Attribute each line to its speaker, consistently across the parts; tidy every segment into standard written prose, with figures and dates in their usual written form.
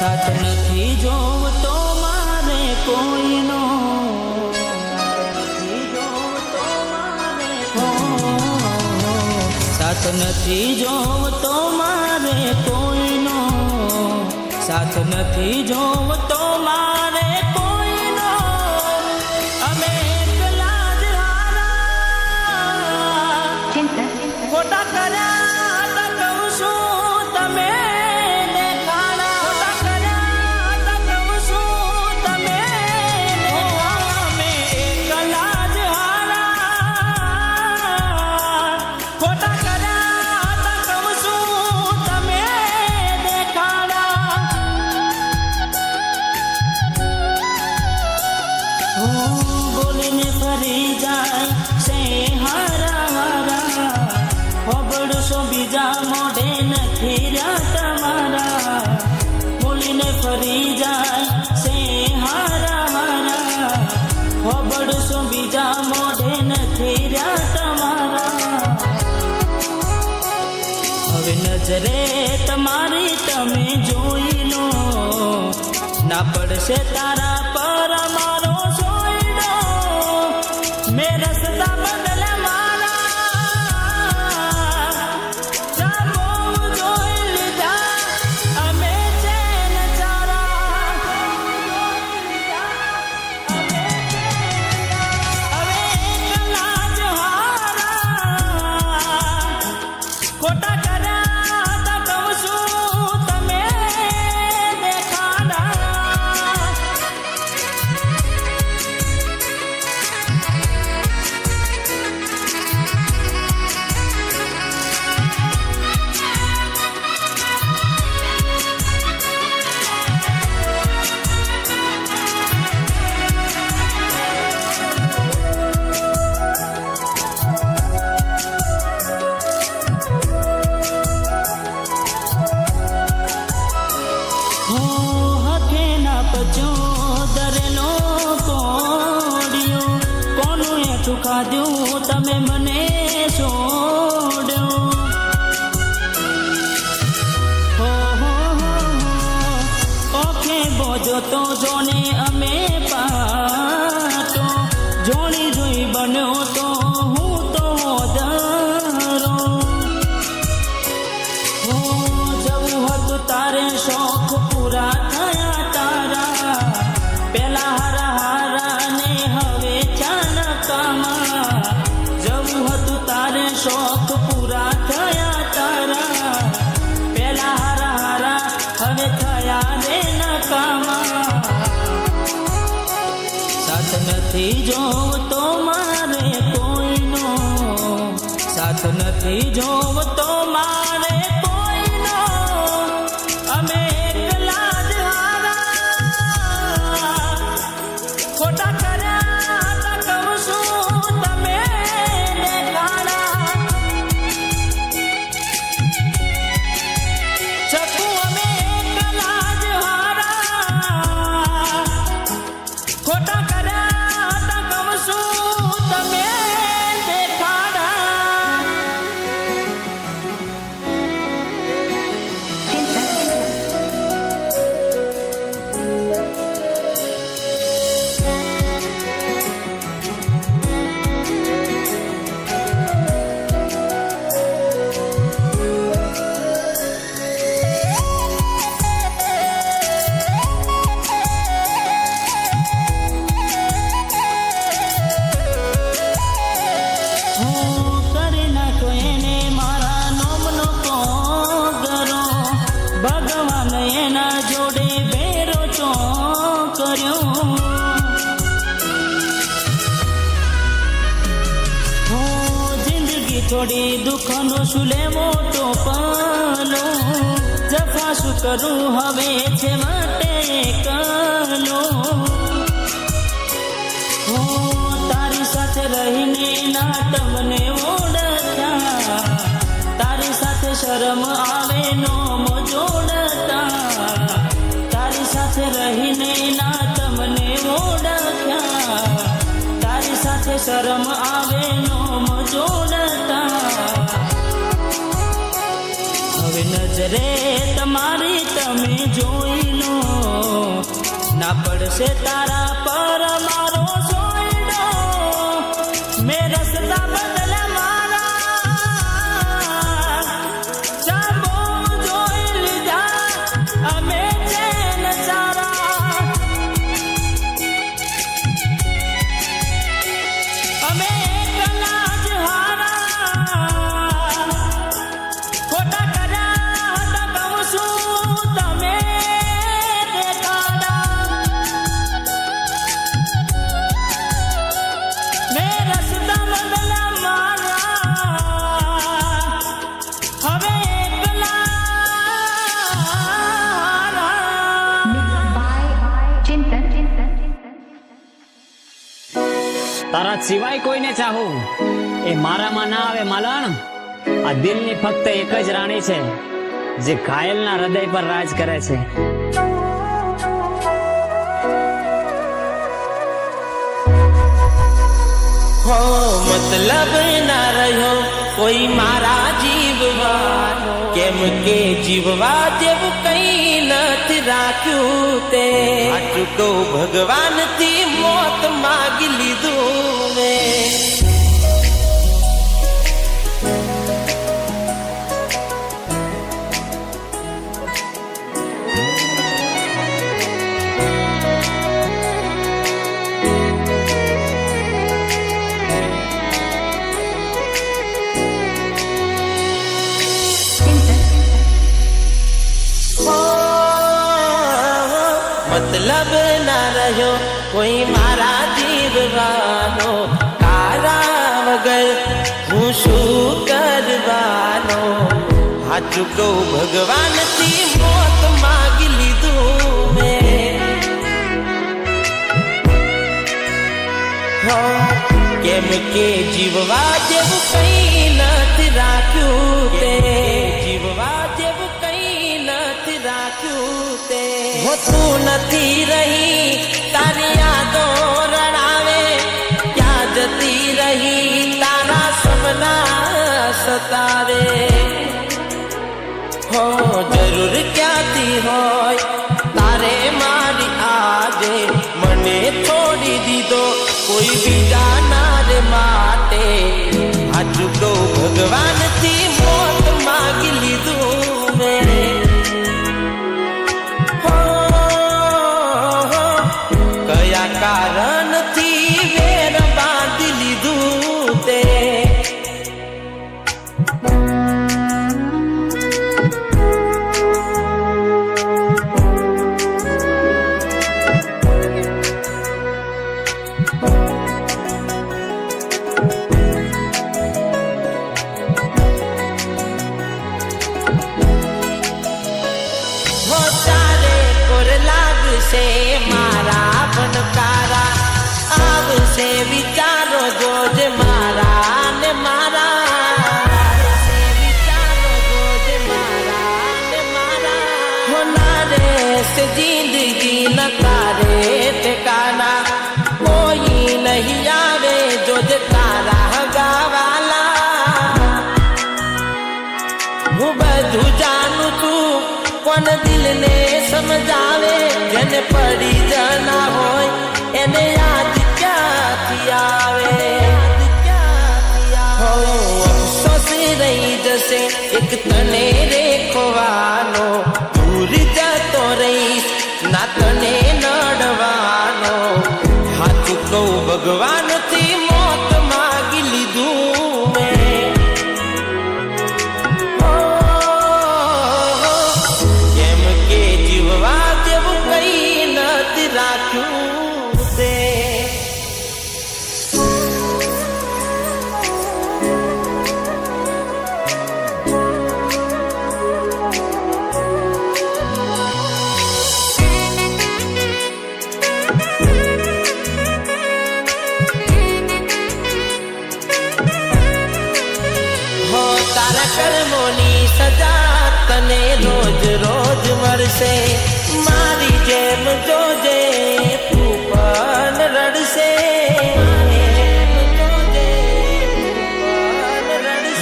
Speaker 1: સાથ નથી જોવતો મારે કોઈનો, સાથ નથી જોવતો મારે કોઈનો, સાથ નથી જોવતો મારે કોઈનો, અમે એકલા જ હારા ખોટા કર્યા હતા કહું છું તમે દેખાડા, ખોટા કર્યા હતા કહું છું તમે અમે એકલા જ હારા ખોટા કર્યા હતા કહું છું તમે દેખાડા, બોલીને ફરી જાય છે હારા હારા, હોબળશો બીજા મોઢે નથી રહ્યા તમારા, બોલીને ફરી જાય છે હારા હારા, હોબળશો બીજા મોઢે નથી રહ્યા તમારા, હવે નજરે તમારી તમે જોઈ લો, ના પડશે તારા પર મારો સોયડો, મેં રસ્તા બદલે મારા ચાલો જોઈ લીધા અમે છે નચારા, હવે એકલા જ હારા ખોટા કર્યા હતા કહું છું તમે દેખાડા, દરેલો કોડિયો કોનું એઠું ખાધું તમે મને છોડ્યો, ઓખે બોજો તો જોને અમે પાટો, જોણી જોઈ બન્યો તો હું તો દરો, જવું હતું તારે શોખ પૂરા થયા તારા, પેલા હારા હારા ને હવે ચાનકામાં, જવું હતું તારે શોખ પૂરા થયા તારા, પેલા હારા હારા હવે થયા રે નકામા, સાથ નથી જોવતો મારે કોઈનો, સાથ નથી જોવતો મારે કોઈનો, અમે એકલા જ હારા ખોટા કર્યા હતા કહું છું તમે દેખાડા, ચકુ અમે એકલા જ હારા ખોટા કર્યા હતા કહું છું તમે દેખાડા. કરી નાખો એને મારા નોમનો કોગરો, ભગવાન એના જોડે બેરો ચો કર્યો, જિંદગી થોડી દુઃખનો શું લેવો તો પાલો, જફા શું કરું હવે છે માટે કલો, તારી સાથે રહીને ના તમને ઓળખા, તારી સાથે શરમ આવે નો જોડતા, તારી સાથે રહીને ના તમને ઓળખ્યા, તારી સાથે શરમ આવે નો જોડતા, હવે નજરે તમારી તમે જોઈ લો, ના પડશે તારા પર મારો સોયડો. મેં રસ્તા બદલ્યા મારા, ચાબો જોઈ લીધા અમે ચેન સારા. અમે એકલા જ હારા, ખોટા કર્યા હતા કહું છું તમે દેખાડા. મેં રસ્તા બદલ્યા મારા, હવે એકલા
Speaker 2: તારા સિવાય કોઈને ચાહું એ મારામાં ના આવે માલણ. આ દિલની ફક્ત એક જ રાણી છે જે ઘાયલના હૃદય પર રાજ કરે છે.
Speaker 1: હો મતલબ ના રહ્યો કોઈ મારા જીવવાનો, કેમ કે જીવવા જેવું કઈ નથી રાખ્યું તે. આટલું તો ભગવાનથી મોત માગી લીધું મેં. મતલબ ના રહ્યો કોઈ મારા જીવવાનો, તારા વગર હું શું કરવાનો. હાચું કહું ભગવાનથી મોત માગી લીધું મેં. કેમ કે જીવવા જેવું કઈ નથી રાખ્યું તે. જીવવા જેવું કઈ નથી રાખ્યું તે. તું નથી રહી તારી યાદો રડાવે, ક્યાં જતી રહી તારા સપના સતાવે. હો જરૂર ક્યાંથી હોય તારે મારી આજે, મને છોડી દીધો કોઈ બીજા ના રે માટે. હાચું કહું ભગવાનથી મોત માગી લીધું મેં. કારણથી વેર બાંધી લીધું તે. હો તારે કોર લાગશે મારા બનકારા, આવશે વિચારો જોજે મારા ને મારા. વિચારો જોજે મારા ને મારા. હોના રહેશે જિંદગી ન તારે ઠેકાના, કોઈ નહીં આવે જોજે તારા ગાવાલા. હું બધું જાણું છું કોણ દિલને સમજાવે, જેને પડી જના હોય એને યાદ ક્યાંથી આવે. હો અફસોસ રહી જશે એક તને રેખવાનો, દૂર જતો રહીશ ના તને નડવાનો. હાચું કહું ભગવાનથી મોત માગી લીધું મેં. કેમ કે જીવવા જેવું કઈ નથી રાખ્યું તે. તારા કર્મોની સજા તને રોજ રોજ મળશે, મારી જેમ જોજે તું પણ રડશે.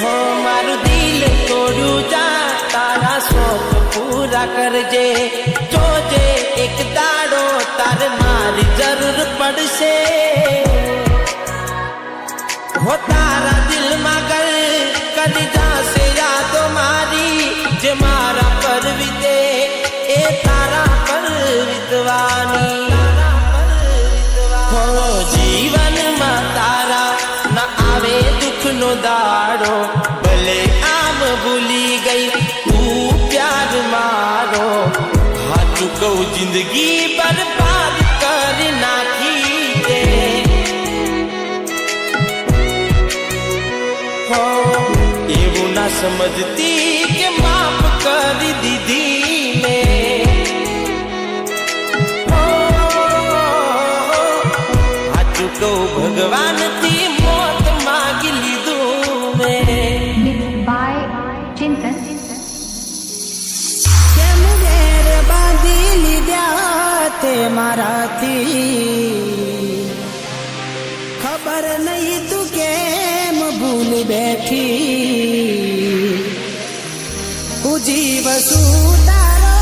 Speaker 1: હો મારું દિલ તોડ્યું જા તારા શોખ પૂરા
Speaker 3: પૂરા કરજે, જોજે એક દાડો તારે મારી જરૂર પડશે. હો તારા દિલમાં ઘર કદી જાશે યાદો મારી, જે મારા પર વીતે એ તારા પર વીતવાની. હો જીવનમાં તારા ના આવે દુઃખનો દાડો, ભલે આમ ભૂલી ગઈ તું પ્યાર મારો. હાચું કહું જિંદગી બરબાદ કરી નાખી તે. હો એવું ના સમજતી કે માફ કરી દીધી મેં. હાચું કહું ભગવાનથી મોત માગી લીધું મેં.
Speaker 4: by Chintan.
Speaker 1: કેમ વેર બાંધી લીધા તે મારાથી, ખબર નહીં તું કેમ ભૂલ બેઠી. હું જીવ છું તારો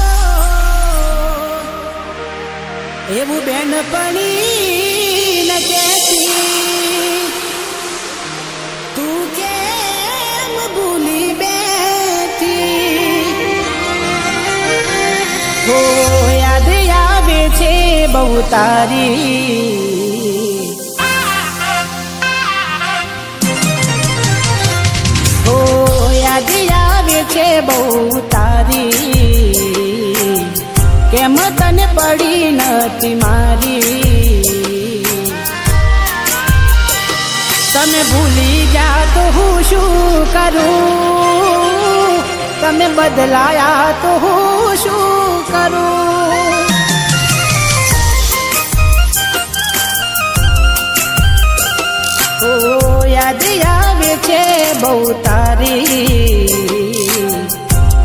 Speaker 1: એવું બેનપણી ન કહેતી, તું કેમ ભૂલી બેઠી. હો યાદ આવે છે બહુ તારી, હો યાદ આવે છે બહુ તારી, કેમ તને પડી નથી મારી. તમે ભૂલી જા તો હું શું કરું, તમે બદલાયા તો હું શું કરું. ઓ યાદ આવે છે બહુ તારી,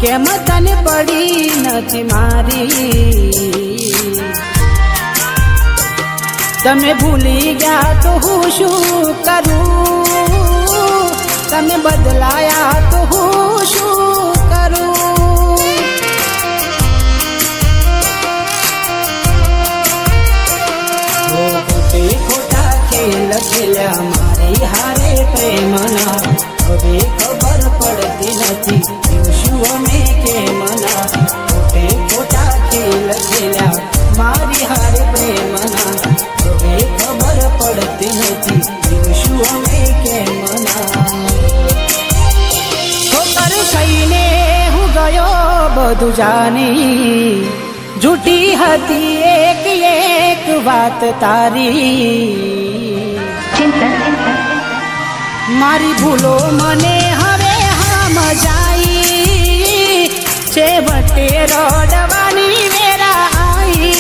Speaker 1: કેમ તને પડી નથી મારી. તમે ભૂલી ગયા તો હું શું કરું, તમે બદલાયા તો હું શું કરું. ખોટે ખોટા ખેલ ખેલ્યા મારી હારે પ્રેમના, હવે ખબર પડતી નથી શું અમે કેમના. ખોટે ખોટા ખેલ ખેલ્યા મારી હારે પ્રેમના, હવે ખબર પડતી નથી શું અમે કેમના. ઠોકર ખાઈને હું ગયો બધું જાની, જૂઠી હતી એક એક વાત તારી. મારી ભૂલો મને હવે સમજાઈ, છેવટે રડવાની વેરા આવી.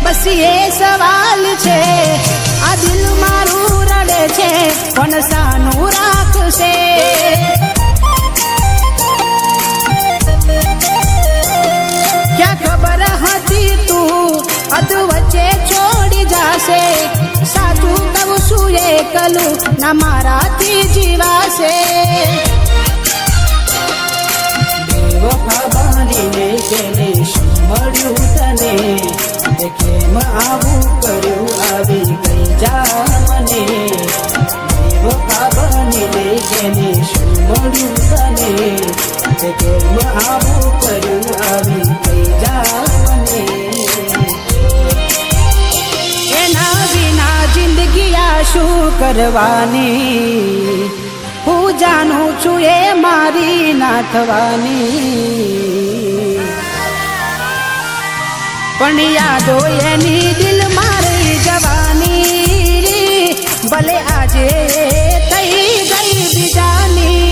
Speaker 1: બસ એ સવાલ છે, આ દિલ મારું રડે છે કોણ સાનું રાખશે. ક્યાં ખબર હતી તું અધ વચ્ચે છોડી જાશે. સાચું કહું છું એકલું ના મારાથી જીવાશે. બેવફા બનીને તેને શું મળ્યું તને, કેમ આવું કર્યું આવી ગઈ જા મને. બેવફા બનીને તેને શું મળ્યું તને, કેમ આવું કર્યું આવી ગઈ જા મને. એના વિના જિંદગી આ શું કરવાની, હું જાણું છું એ મારી ના થવાની. પણ યાદો એની દિલ મારી જવાની, ભલે આજે થઈ ગઈ બીજાની.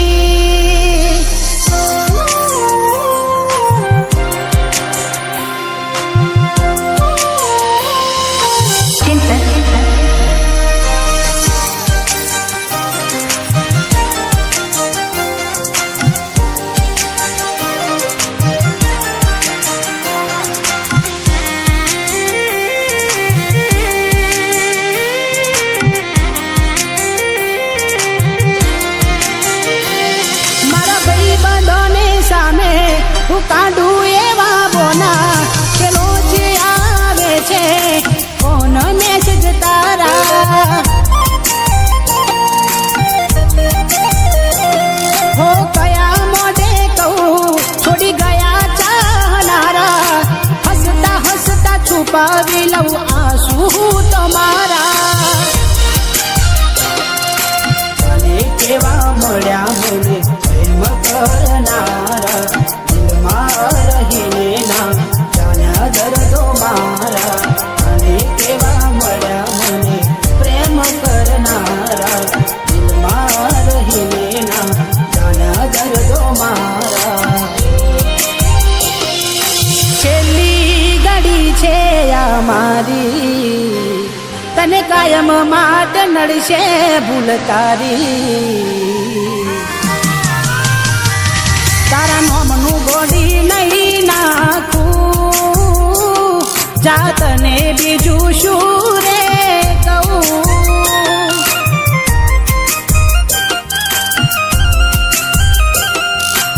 Speaker 5: મારી તને કાયમ માટે નડશે ભૂલ તારી તારા નોમનું ગોડી નહીં નાખું જાતને બીજું શું રે કહું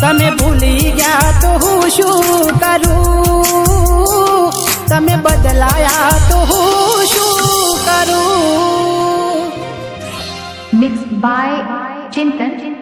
Speaker 5: તમે ભૂલી ગયા તો હું શું કરું તમે બદલાયા તો હું શું કરું
Speaker 4: Mixed by Chintan.